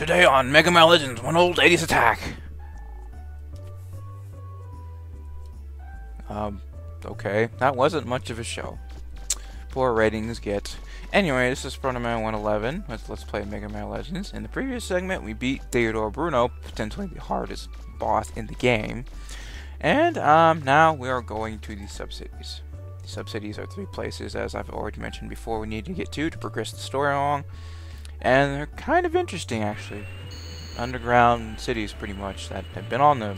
Today on Megaman Legends, one old 80s attack. Okay, that wasn't much of a show. Poor ratings get. Anyway, this is Frontman 111. Let's play Megaman Legends. In the previous segment, we beat Theodore Bruno, potentially the hardest boss in the game. And now we are going to the subcities. The subcities are 3 places, as I've already mentioned before, we need to get to progress the story along. And they're kind of interesting, actually. Underground cities, pretty much, that have been on the...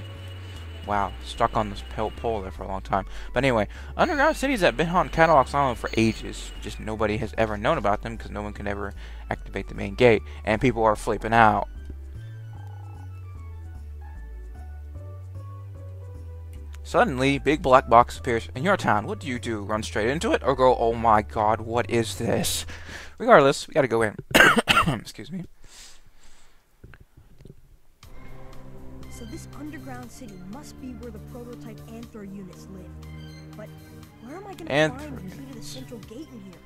Wow, stuck on this pole there for a long time. But anyway, underground cities that have been on Catalog's Island for ages. Just nobody has ever known about them, because no one can ever activate the main gate. And people are flipping out. Suddenly, big black box appears in your town. What do you do? Run straight into it, or go, oh my god, what is this? Regardless, we gotta go in. Excuse me. So this underground city must be where the prototype Anthro units live. But where am I gonna find the key to the central gate in here?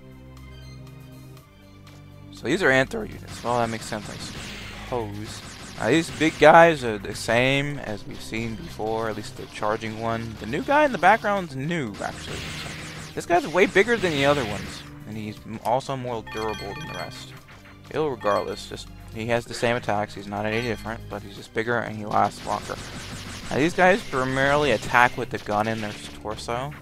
So these are Anthro units. Well, that makes sense, I suppose. These big guys are the same as we've seen before, at least the charging one. The new guy in the background's new, actually. So this guy's way bigger than the other ones, and he's also more durable than the rest. Regardless, just he has the same attacks, he's not any different, but he's just bigger and he lasts longer. Now these guys primarily attack with the gun in their torso.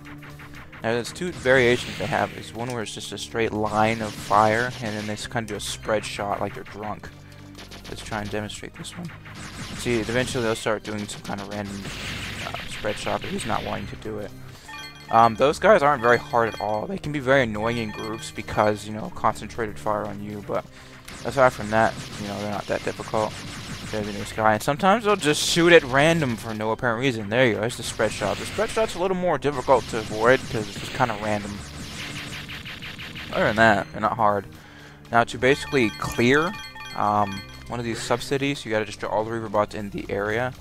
Now there's 2 variations they have. There's one where it's just a straight line of fire, and then they kind of do a spread shot like they're drunk. Let's try and demonstrate this one. See, eventually they'll start doing some kind of random spread shot, but he's not wanting to do it. Those guys aren't very hard at all. They can be very annoying in groups because, you know, concentrated fire on you, but aside from that, you know, they're not that difficult. There's the new guy, and sometimes they'll just shoot at random for no apparent reason. There you go, there's the spread shot. The spread shot's a little more difficult to avoid because it's just kind of random. Other than that, they're not hard. Now, to basically clear one of these subcities, you gotta destroy all the Reaver bots in the area.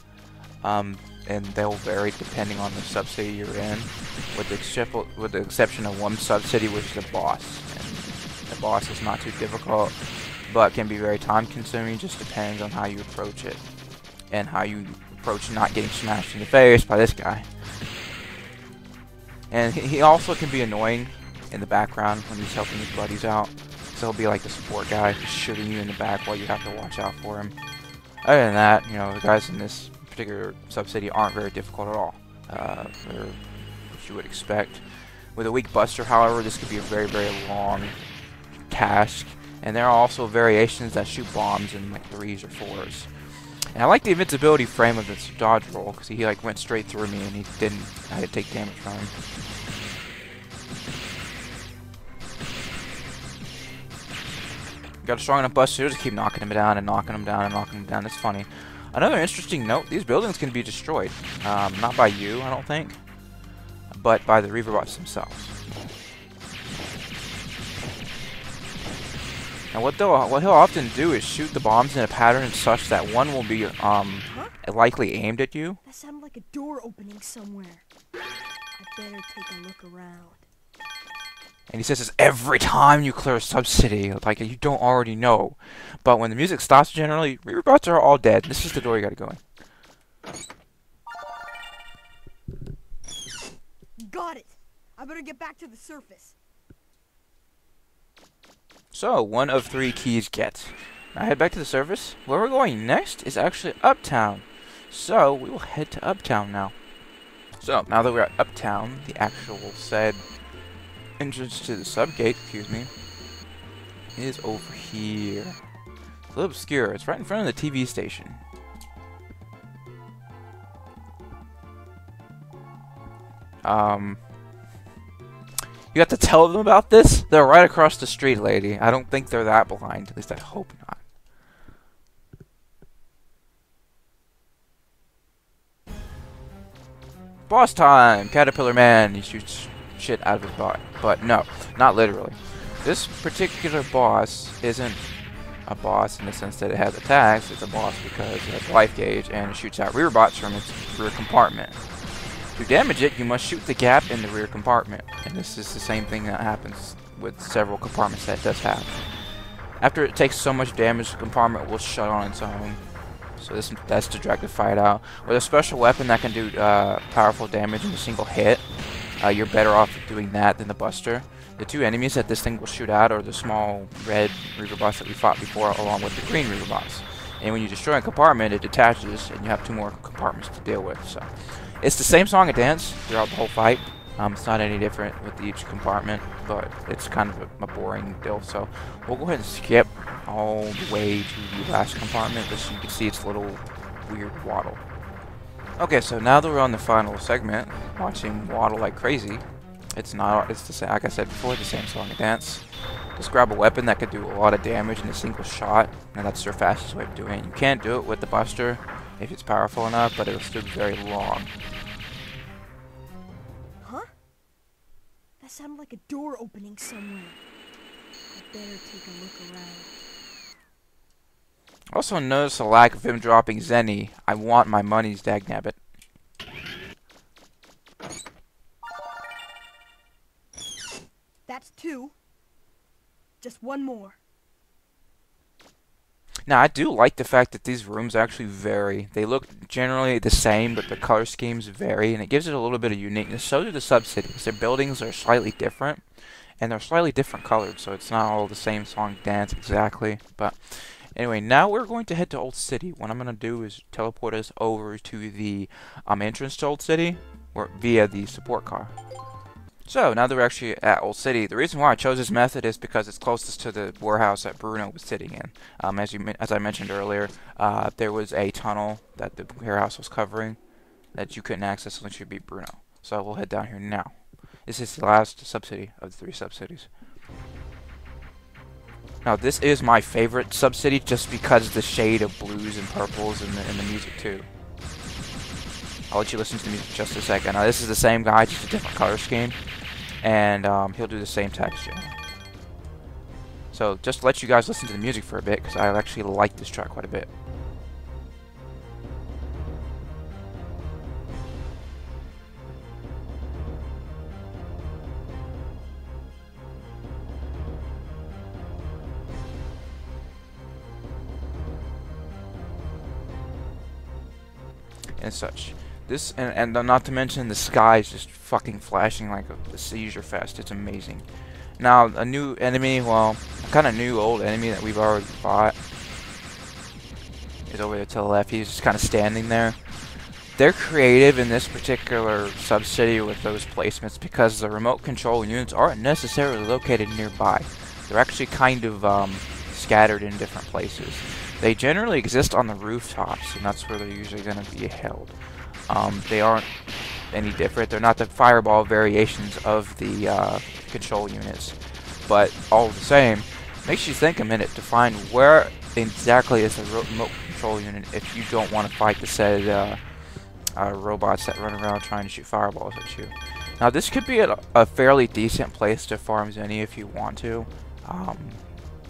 And they'll vary depending on the subcity you're in, with the exception of one subcity, which is the boss. And the boss is not too difficult, but can be very time-consuming. Just depends on how you approach it, and how you approach not getting smashed in the face by this guy. And he also can be annoying in the background when he's helping his buddies out. So he'll be like the support guy, just shooting you in the back while you have to watch out for him. Other than that, you know, the guys in this particular subcity aren't very difficult at all. They're what you would expect. With a weak buster, however, this could be a very, very long task. And there are also variations that shoot bombs in like 3s or 4s. And I like the invincibility frame of this dodge roll, because he like went straight through me and he didn't. I had to take damage from him. Got a strong enough buster to keep knocking him down and knocking him down and knocking him down. It's funny. Another interesting note, these buildings can be destroyed. Not by you, I don't think, but by the Reaver bots themselves. And what he'll often do is shoot the bombs in a pattern such that one will be likely aimed at you. That sounded like a door opening somewhere. I better take a look around. And he says this every time you clear a subcity, like you don't already know. But when the music stops, generally, Reaver bots are all dead. This is the door you gotta go in. Got it! I better get back to the surface. So, 1 of 3 keys get. Now head back to the surface. Where we're going next is actually Uptown. So, we will head to Uptown now. So, now that we're at Uptown, the actual said entrance to the subgate, excuse me, is over here. It's a little obscure. It's right in front of the TV station. You have to tell them about this? They're right across the street, lady. I don't think they're that blind. At least I hope not. Boss time! Caterpillar Man. He shoots shit out of his butt. But no, not literally. This particular boss isn't a boss in the sense that it has attacks. It's a boss because it has a life gauge and it shoots out rear bots from its rear compartment. To damage it, you must shoot the gap in the rear compartment. And this is the same thing that happens with several compartments that it does have. After it takes so much damage, the compartment will shut on its own. So that's to drag the fight out. With a special weapon that can do powerful damage in a single hit, you're better off doing that than the Buster. The two enemies that this thing will shoot out are the small red Reaver boss that we fought before, along with the green Reaver boss. And when you destroy a compartment, it detaches, and you have 2 more compartments to deal with. So it's the same song and dance throughout the whole fight. It's not any different with each compartment, but it's kind of a boring deal. So we'll go ahead and skip all the way to the last compartment, just so you can see its little weird waddle. Okay, so now that we're on the final segment, watching waddle like crazy, it's the same, like I said before, the same song and dance. Just grab a weapon that could do a lot of damage in a single shot, and that's their fastest way of doing it. You can't do it with the Buster if it's powerful enough, but it'll still be very long. That sounded like a door opening somewhere. I better take a look around. Also notice the lack of him dropping Zenny. I want my monies, dagnabbit. That's 2. Just 1 more. Now, I do like the fact that these rooms actually vary. They look generally the same, but the color schemes vary, and it gives it a little bit of uniqueness. So do the sub-cities. Their buildings are slightly different, and they're slightly different colored, so it's not all the same song dance exactly. But anyway, now we're going to head to Old City. What I'm going to do is teleport us over to the entrance to Old City via the support car. So, now that we're actually at Old City, the reason why I chose this method is because it's closest to the warehouse that Bruno was sitting in. As I mentioned earlier, there was a tunnel that the warehouse was covering that you couldn't access unless you beat Bruno. So we'll head down here now. This is the last sub-city of the 3 sub-cities. Now, this is my favorite sub-city just because of the shade of blues and purples in the music, too. I'll let you listen to the music in just a second. Now, this is the same guy, just a different color scheme. And he'll do the same texture. So, just to let you guys listen to the music for a bit, because I actually like this track quite a bit. And such. This and not to mention the sky is just fucking flashing like a seizure fest. It's amazing. Now a new enemy, well, a kind of new old enemy that we've already fought is over there to the left. He's just kind of standing there. They're creative in this particular sub-city with those placements because the remote control units aren't necessarily located nearby. They're actually kind of scattered in different places. They generally exist on the rooftops, and that's where they're usually going to be held. They aren't any different. They're not the fireball variations of the control units, but all the same, makes you think a minute to find where exactly is the remote control unit if you don't want to fight the said robots that run around trying to shoot fireballs at you. Now, this could be a fairly decent place to farm Zenny if you want to.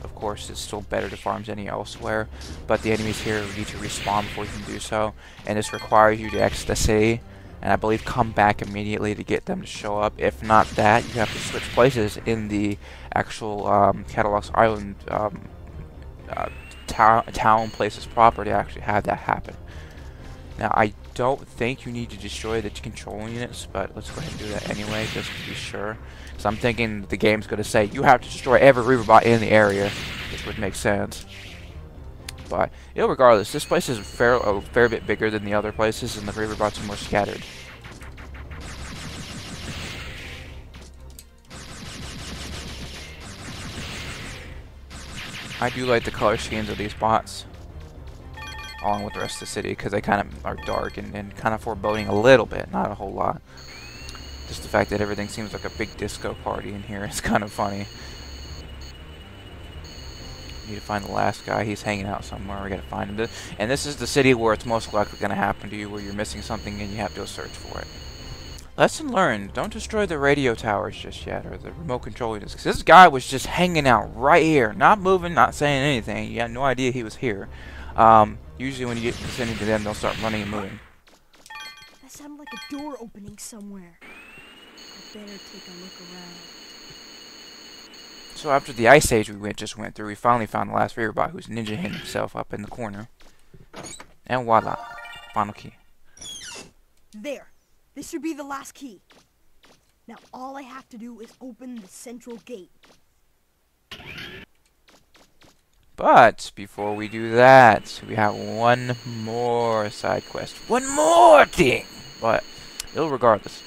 Of course, it's still better to farm Zenny elsewhere, but the enemies here need to respawn before you can do so, and this requires you to exit the city, and I believe come back immediately to get them to show up. If not that, you have to switch places in the actual Catalog's Island town places proper to actually have that happen. Now, I don't think you need to destroy the control units, but let's go ahead and do that anyway, just to be sure. So I'm thinking the game's going to say you have to destroy every Reaverbot in the area, which would make sense. But regardless, this place is a fair bit bigger than the other places, and the Reaverbots are more scattered. I do like the color schemes of these bots, along with the rest of the city, because they kind of are dark and kind of foreboding a little bit, not a whole lot. Just the fact that everything seems like a big disco party in here is kind of funny. Need to find the last guy. He's hanging out somewhere. We gotta find him. And this is the city where it's most likely gonna happen to you, where you're missing something and you have to go search for it. Lesson learned: don't destroy the radio towers just yet, or the remote control units. Because this guy was just hanging out right here, not moving, not saying anything. You had no idea he was here. Usually when you get vicinity to them, they'll start running and moving. That sounded like a door opening somewhere. I better take a look around. So after the Ice Age just went through, we finally found the last robot who's ninja himself up in the corner. And voila. Final key. There. This should be the last key. Now all I have to do is open the central gate. But before we do that, we have one more side quest. One more thing! But regardless,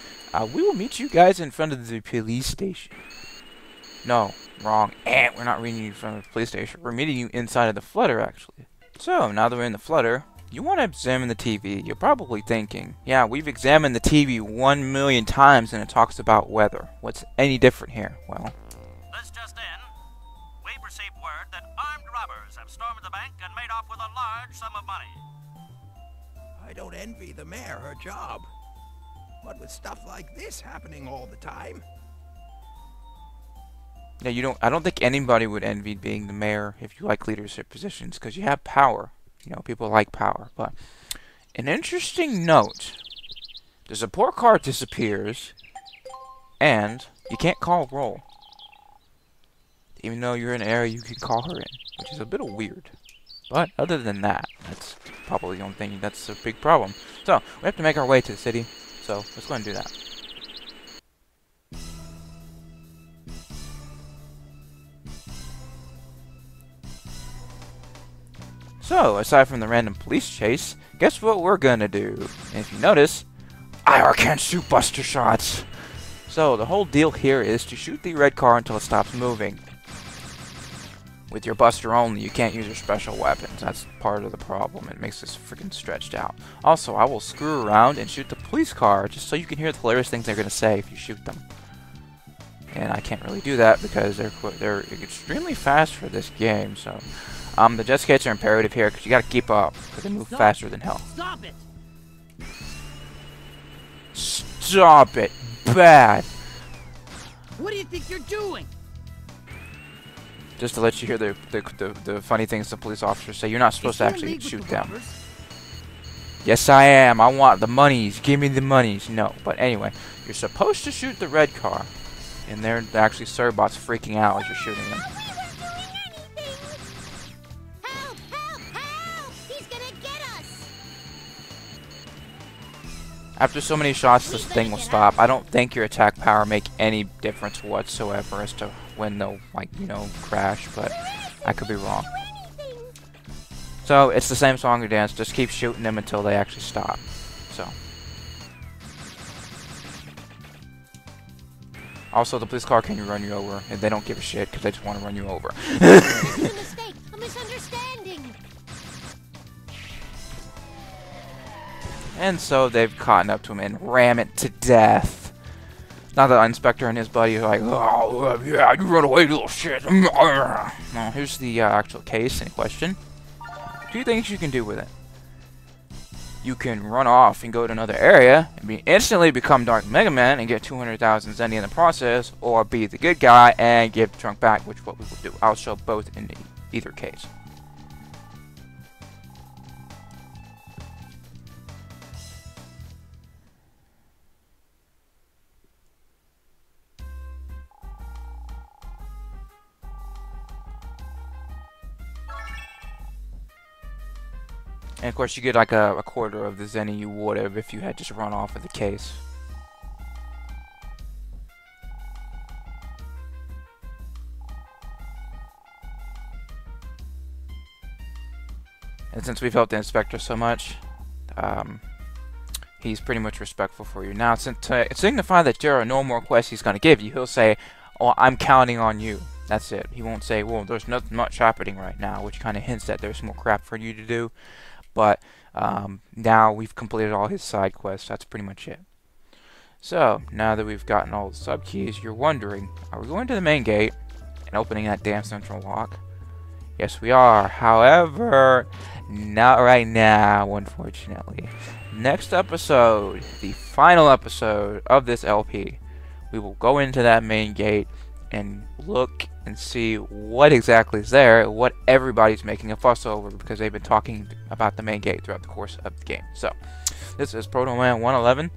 we will meet you guys in front of the police station. No, wrong. We're not meeting you in front of the police station. We're meeting you inside of the Flutter, actually. So, now that we're in the Flutter, you want to examine the TV. You're probably thinking, yeah, we've examined the TV 1,000,000 times and it talks about weather. What's any different here? Well, This just in. We've received word that armed robbers have stormed the bank and made off with a large sum of money. I don't envy the mayor her job. What with stuff like this happening all the time? yeah, I don't think anybody would envy being the mayor if you like leadership positions, because you have power. You know, people like power. But an interesting note, the support card disappears, and you can't call roll. Even though you're in an area you can call her in, which is a bit weird. But other than that, that's probably the only thing that's a big problem. So, we have to make our way to the city, so let's go ahead and do that. So, aside from the random police chase, guess what we're gonna do? And if you notice, I can't shoot buster shots! So, the whole deal here is to shoot the red car until it stops moving. With your buster only, you can't use your special weapons. That's part of the problem. It makes this freaking stretched out. Also, I will screw around and shoot the police car just so you can hear the hilarious things they're going to say if you shoot them. And I can't really do that because they're extremely fast for this game. So, the jet skates are imperative here because you got to keep up because they move faster than hell. Stop it! Stop it! Bad! What do you think you're doing? Just to let you hear the funny things the police officers say. You're not supposed to actually shoot them. Yes, I am. I want the monies. Give me the monies. No. But anyway, you're supposed to shoot the red car. And they're actually Serbots freaking out as you're shooting them. Help! Help! Help! He's gonna get us! After so many shots, this thing will stop. I don't think your attack power make any difference whatsoever as to when they'll, like, you know, crash, but I could be wrong. So, it's the same song and dance, just keep shooting them until they actually stop. So. Also, the police car can run you over, and they don't give a shit, because they just want to run you over. It's a mistake, a misunderstanding. And so, they've caught up to him and ram it to death. Now the inspector and his buddy are like, oh, yeah, you run away, little shit. Now, here's the actual case in question. 2 things you can do with it. You can run off and go to another area and instantly become Dark Megaman and get 200,000 Zenny in the process, or be the good guy and give the trunk back, which is what we will do. I'll show both in either case. And of course you get like a quarter of the Zenny you would have if you had just run off of the case. And since we've helped the inspector so much, he's pretty much respectful for you. Now, since to signify that there are no more quests he's going to give you, he'll say, oh, I'm counting on you. That's it. He won't say, well, there's not much happening right now, which kind of hints that there's more crap for you to do. But now we've completed all his side quests. That's pretty much it. So, now that we've gotten all the sub keys, you're wondering, are we going to the main gate and opening that damn central lock? Yes, we are. However, not right now, unfortunately. Next episode, the final episode of this LP, we will go into that main gate and look and see what exactly is there, what everybody's making a fuss over, because they've been talking about the main gate throughout the course of the game. So, this is Proto Man 111.